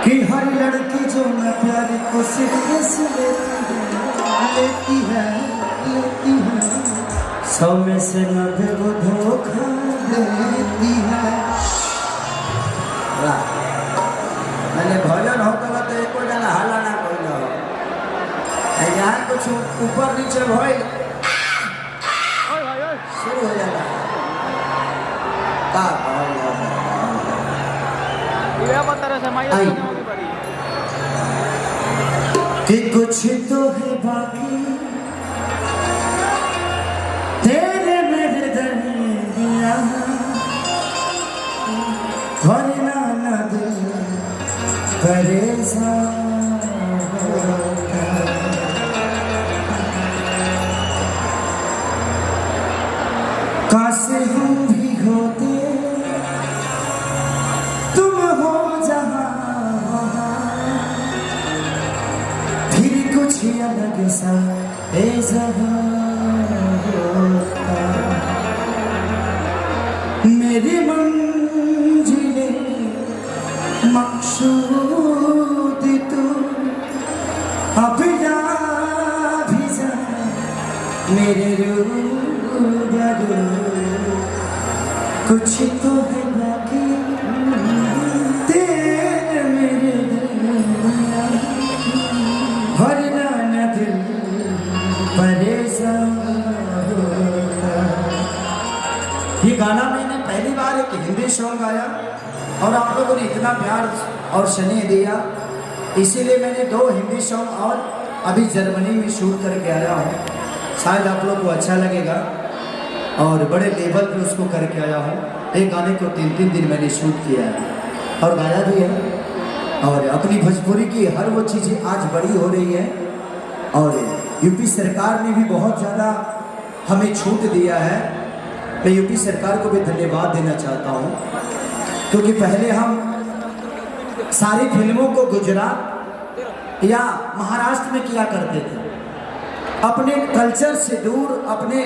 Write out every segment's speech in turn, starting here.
कि हर लड़की जो न प्यार को सीरियस लेती है 100 में से 90 वो धोखा देती है। मैंने भजन होता तो एको जना हाला ना कोई हो यहाँ कुछ ऊपर नीचे भइल शुरू हो जाता कि कुछ तो है बाकी तेरे मेरे दरिया भरना न दिल परेशान काश हम भी होते तुम हो जहां फिर कुछ अलग सा होता। मेरी मंजिले मकसूद तू अब जा भी जा मेरे रूबरू कुछ तो है बाकी तेरे मेरे भरना न दिल परेशान होता। ये गाना मैंने पहली बार एक हिंदी सॉन्ग गाया और आप लोगों ने इतना प्यार और स्नेह दिया, इसीलिए मैंने 2 हिंदी सॉन्ग और अभी जर्मनी में शूट करके आया हूँ। शायद आप लोग को अच्छा लगेगा और बड़े लेवल पे उसको करके आया हूँ। एक गाने को 3-3 दिन मैंने शूट किया है और गाया भी है। और अपनी भोजपुरी की हर वो चीज़ें आज बड़ी हो रही है और यूपी सरकार ने भी बहुत ज़्यादा हमें छूट दिया है। मैं यूपी सरकार को भी धन्यवाद देना चाहता हूँ क्योंकि पहले हम सारी फिल्मों को गुजरात या महाराष्ट्र में किया करते थे, अपने कल्चर से दूर, अपने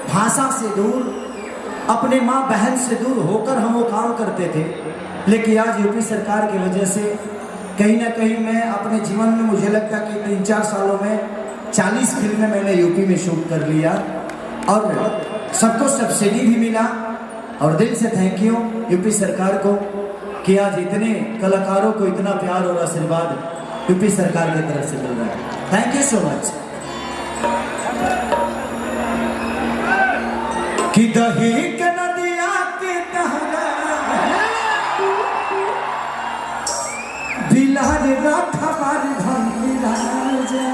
भाषा से दूर, अपने माँ बहन से दूर होकर हम वो काम करते थे। लेकिन आज यूपी सरकार की वजह से कहीं ना कहीं मैं अपने जीवन में मुझे लगता कि 3-4 सालों में 40 फिल्में मैंने यूपी में शूट कर लिया और सबको सब्सिडी भी मिला। और दिल से थैंक यू यूपी सरकार को कि आज इतने कलाकारों को इतना प्यार और आशीर्वाद यूपी सरकार की तरफ से मिल रहा है। Thank you so much. कि दही के नदिया के तहरा बिलार रखबार भंगी राजा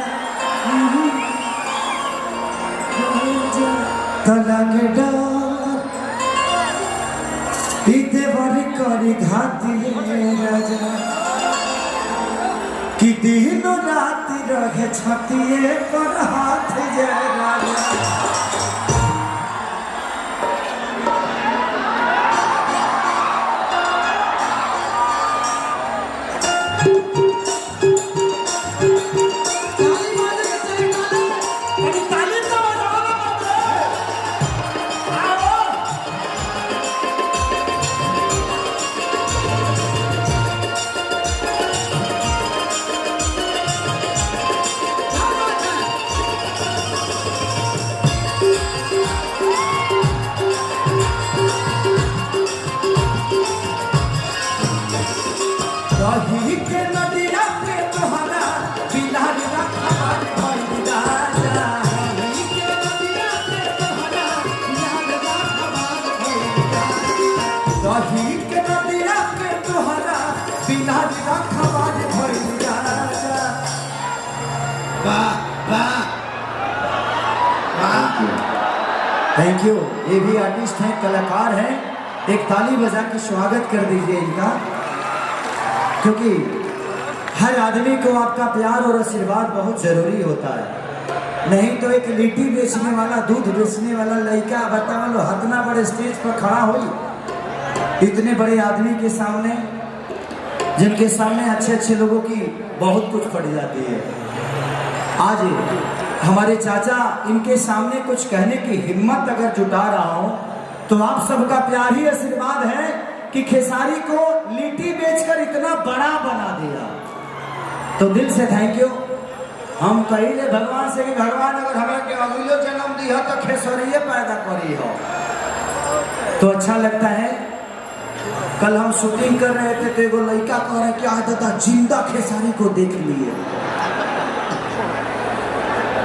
तलग डर इते बड़ी करी घाती राजा कि दिन रात रहे छतिए पर हाथ जय राजा। Thank you. ये भी आर्टिस्ट हैं, कलाकार हैं, एक ताली बजा के स्वागत कर दीजिए इनका, क्योंकि हर आदमी को आपका प्यार और आशीर्वाद बहुत जरूरी होता है। नहीं तो एक लिट्टी बेचने वाला, दूध बेचने वाला लड़का बताओ लो हतना बड़े स्टेज पर खड़ा हो इतने बड़े आदमी के सामने, जिनके सामने अच्छे अच्छे लोगों की बहुत कुछ पड़ जाती है। आज हमारे चाचा इनके सामने कुछ कहने की हिम्मत अगर जुटा रहा हूं तो आप सबका प्यार ही आशीर्वाद है कि खेसारी को लिट्टी बेचकर इतना बड़ा बना दिया। तो दिल से थैंक यू। हम कहिले भगवान से कि भगवान अगर हमें के अगलो जन्म दिया तो खेसरिये पैदा करी हो। तो अच्छा लगता है। कल हम शूटिंग कर रहे थे तो एगो लड़का कह रहे क्या दादा जिंदा खेसारी को देख लिए।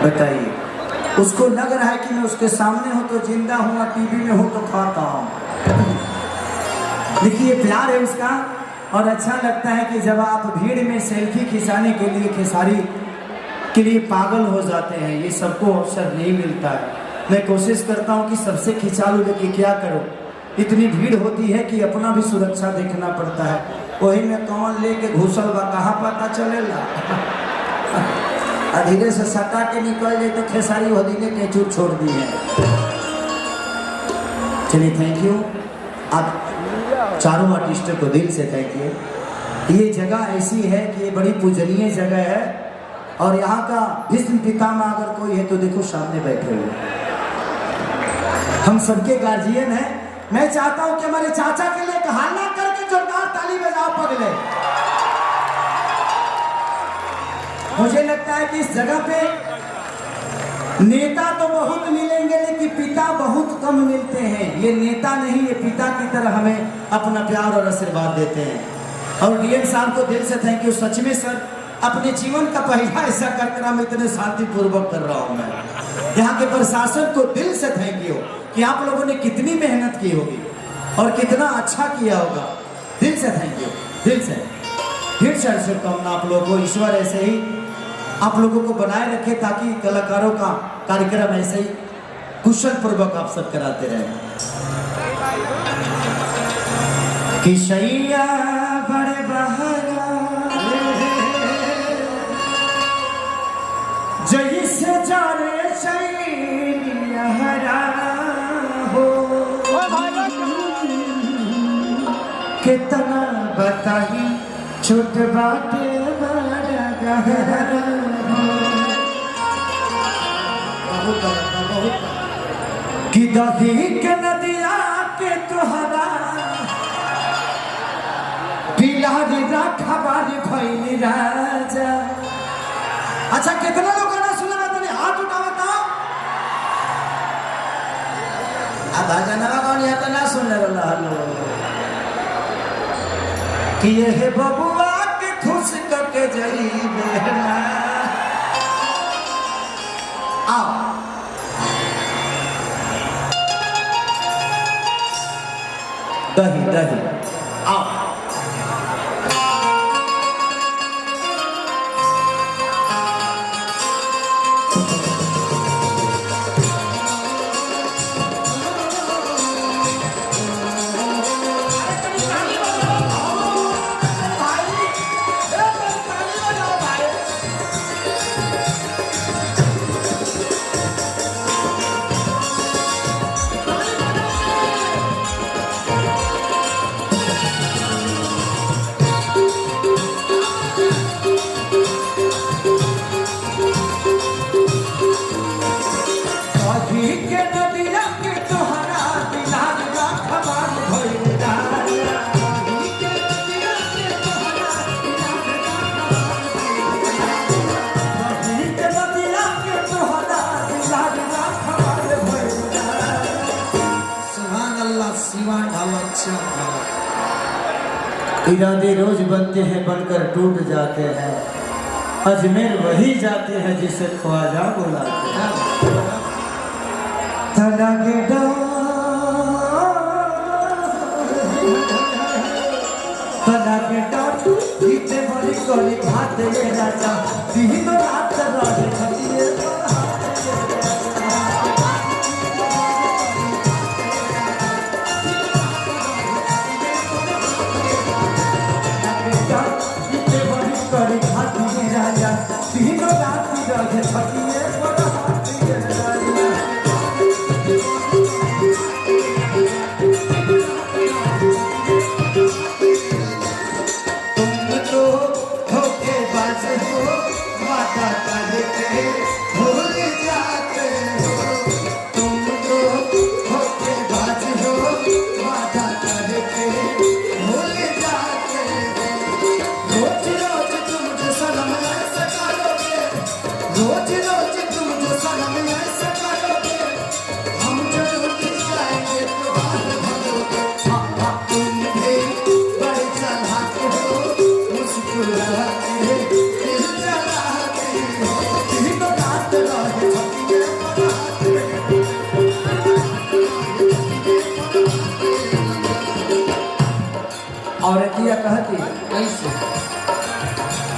बताइए, उसको लग रहा है कि मैं उसके सामने हूं तो जिंदा हूं, टीवी में हूं तो खाता हूं। देखिए प्यार है उसका। और अच्छा लगता है कि जब आप भीड़ में सेल्फी खिंचाने के लिए खेसारी के लिए पागल हो जाते हैं, ये सबको अवसर नहीं मिलता है। मैं कोशिश करता हूं कि सबसे खिंचा लूं, लेकिन क्या करो, इतनी भीड़ होती है कि अपना भी सुरक्षा देखना पड़ता है। वही में कौन लेके घुसल बा कहाँ पता चलेला। धीरे से सटा के निकल जाए तो खेसारी होदीने के चूर छोड़ दी है। चलिए थैंक यू। आप चारों आर्टिस्टों को दिल से थैंक यू। ये जगह ऐसी है कि ये बड़ी पूजनीय जगह है और यहाँ का भीष्म पितामह अगर कोई है तो देखो सामने बैठे हुए। हम सबके गार्जियन हैं। मैं चाहता हूं कि हमारे चाचा के लिए हल्ला करके जोरदार ताली बजाओ पगले। मुझे लगता है कि इस जगह पे नेता तो बहुत मिलेंगे लेकिन पिता बहुत कम मिलते हैं। ये नेता नहीं, ये पिता की तरह हमें अपना प्यार और आशीर्वाद देते हैं। और डीएम साहब को दिल से थैंक यू। सच में सर, अपने जीवन का पहला ऐसा कार्यक्रम इतने शांतिपूर्वक कर रहा हूं मैं। यहाँ के प्रशासन को दिल से थैंक यू कि आप लोगों ने कितनी मेहनत की होगी और कितना अच्छा किया होगा। दिल से थैंक यू, दिल से। फिर से शुभकामना आप लोगों को। ईश्वर ऐसे ही आप लोगों को बनाए रखे ताकि कलाकारों का कार्यक्रम ऐसे ही कुशल पूर्वक आप सब कराते रहे। कि शैया बड़े बहारा जैसे जाने शैलिया हरा हो, कितना बताई छोट बाटे बड़ा गहरा कि दही के नदिया के तोहरा बिलारी राखा बारी भैली राजा। अच्छा कितना लोग गाना सुना रहा था, हाथ उठावा था। अब भजनवा कौन यहाँ तो ना सुनने वाला हलो कि ये बबुआ के खुश करके जाइबे ना। आओ दही दही आओ। इरादे रोज बनते हैं बनकर टूट जाते हैं, अजमेर वही जाते हैं जिसे ख्वाजा बुलाते हैं। बड़ी कोली भात ले राजा दिन रात रहे खटिए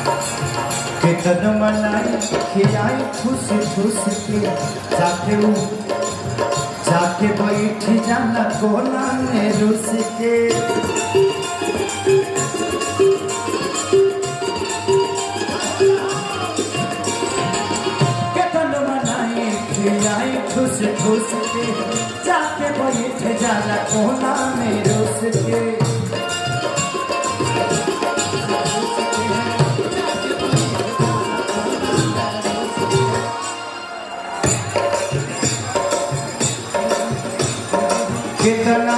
कितन मनाई खियाई खुश खुश के जाके वो जाके बैठ जाना कोना में रुस के कितन मनाई खियाई खुश खुश के जाके बैठ जाना कोना में रुस के कितना